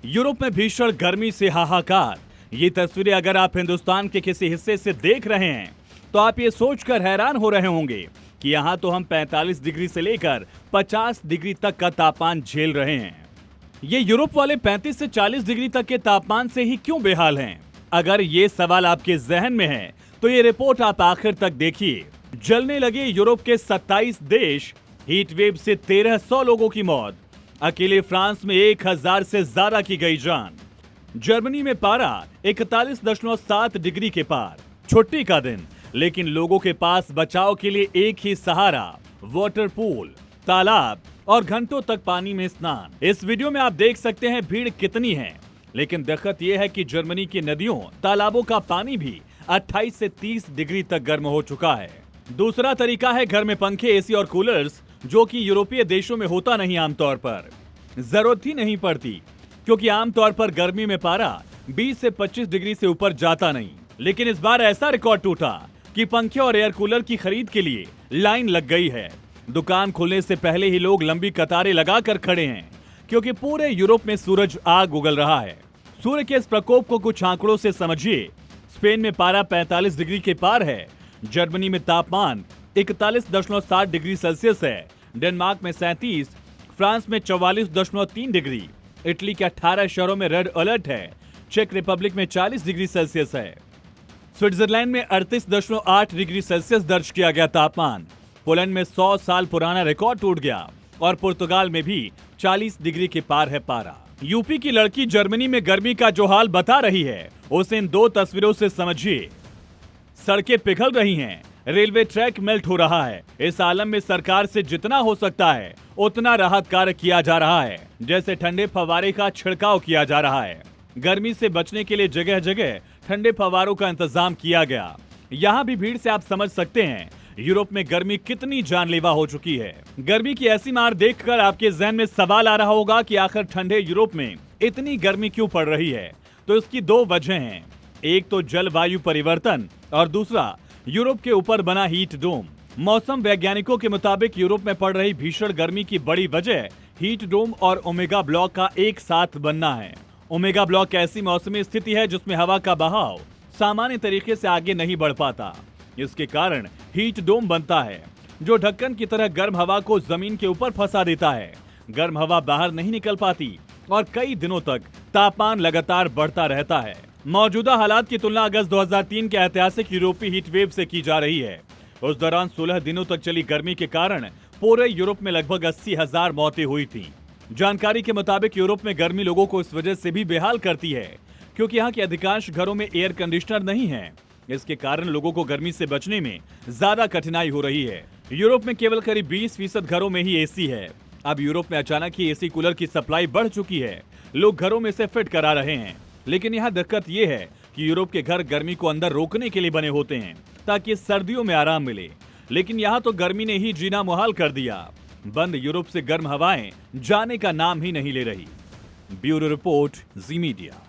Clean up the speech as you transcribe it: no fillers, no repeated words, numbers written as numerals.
Europe में भीषण गर्मी से हाहाकार। ये तस्वीरें अगर आप हिंदुस्तान के किसी हिस्से से देख रहे हैं तो आप ये सोचकर हैरान हो रहे होंगे कि यहाँ तो हम 45 डिग्री से लेकर 50 डिग्री तक का तापमान झेल रहे हैं। ये यूरोप वाले 35 से 40 डिग्री तक के तापमान से ही क्यों बेहाल हैं? अगर ये सवाल आपके जहन में है तो ये रिपोर्ट आप आखिर तक देखिए। जलने लगे यूरोप के 27 देश, हीट वेव से 1300 लोगों की मौत, अकेले फ्रांस में 1000 से ज्यादा की गई जान, जर्मनी में पारा 41.7 डिग्री के पार। छुट्टी का दिन, लेकिन लोगों के पास बचाव के लिए एक ही सहारा, वाटर पूल, तालाब और घंटों तक पानी में स्नान। इस वीडियो में आप देख सकते हैं भीड़ कितनी है, लेकिन दिक्कत यह है कि जर्मनी की नदियों तालाबों का पानी भी 28 से 30 डिग्री तक गर्म हो चुका है। दूसरा तरीका है घर में पंखे, एसी और कूलर्स, जो कि यूरोपीय देशों में होता नहीं आमतौर पर। जरूरत ही नहीं पड़ती, क्योंकि आमतौर पर गर्मी में पारा 20 से 25 डिग्री से ऊपर जाता नहीं। लेकिन इस बार ऐसा रिकॉर्ड टूटा कि पंखे और एयर कूलर की खरीद के लिए लाइन लग गई है। दुकान खुलने से पहले ही लोग लंबी कतारें लगाकर खड़े हैं, क्योंकि पूरे यूरोप में सूरज आग उगल रहा है। सूर्य के इस प्रकोप को कुछ आंकड़ों से समझिए। स्पेन में पारा 45 डिग्री के पार है, जर्मनी में तापमान 41.7 डिग्री सेल्सियस है, डेनमार्क में 37, फ्रांस में 44.3 डिग्री, इटली के 18 शहरों में रेड अलर्ट है, चेक रिपब्लिक में 40 डिग्री सेल्सियस है, स्विट्जरलैंड में 38.8 डिग्री सेल्सियस दर्ज किया गया तापमान, पोलैंड में 100 साल पुराना रिकॉर्ड टूट गया और पुर्तगाल में भी 40 डिग्री के पार है पारा। यूपी की लड़की जर्मनी में गर्मी का जो हाल बता रही है, उसे इन दो तस्वीरों से समझिए। सड़कें पिघल रही हैं, रेलवे ट्रैक मेल्ट हो रहा है। इस आलम में सरकार से जितना हो सकता है उतना राहत कार्य किया जा रहा है, जैसे ठंडे फव्वारे का छिड़काव किया जा रहा है। गर्मी से बचने के लिए जगह जगह ठंडे फव्वारों का इंतजाम किया गया। यहाँ भी भीड़ से आप समझ सकते हैं यूरोप में गर्मी कितनी जानलेवा हो चुकी है। गर्मी की ऐसी मार देखकर आपके जहन में सवाल आ रहा होगा कि आखिर ठंडे यूरोप में इतनी गर्मी क्यों पड़ रही है? तो इसकी दो वजह हैं। एक तो जलवायु परिवर्तन और दूसरा यूरोप के ऊपर बना हीट डोम। मौसम वैज्ञानिकों के मुताबिक यूरोप में पड़ रही भीषण गर्मी की बड़ी वजह हीट डोम और ओमेगा ब्लॉक का एक साथ बनना है। ओमेगा ब्लॉक ऐसी मौसमी स्थिति है जिसमें हवा का बहाव सामान्य तरीके से आगे नहीं बढ़ पाता। इसके कारण हीट डोम बनता है, जो ढक्कन की तरह गर्म हवा को जमीन के ऊपर फंसा देता है। गर्म हवा बाहर नहीं निकल पाती और कई दिनों तक तापमान लगातार बढ़ता रहता है। मौजूदा हालात की तुलना अगस्त 2003 के ऐतिहासिक यूरोपीय हीट वेव से की जा रही है। उस दौरान 16 दिनों तक चली गर्मी के कारण पूरे यूरोप में लगभग 80,000 मौतें हुई थीं। जानकारी के मुताबिक यूरोप में गर्मी लोगों को इस वजह से भी बेहाल करती है, क्योंकि यहाँ के अधिकांश घरों में एयर कंडीशनर नहीं है। इसके कारण लोगों को गर्मी से बचने में ज्यादा कठिनाई हो रही है। यूरोप में केवल करीब 20% घरों में ही एसी है। अब यूरोप में अचानक ही एसी कूलर की सप्लाई बढ़ चुकी है। लोग घरों में से फिट करा रहे हैं, लेकिन यहाँ दिक्कत ये है कि यूरोप के घर गर्मी को अंदर रोकने के लिए बने होते हैं ताकि सर्दियों में आराम मिले, लेकिन यहाँ तो गर्मी ने ही जीना मुहाल कर दिया। बंद यूरोप से गर्म हवाएं जाने का नाम ही नहीं ले रही। ब्यूरो रिपोर्ट, जी मीडिया।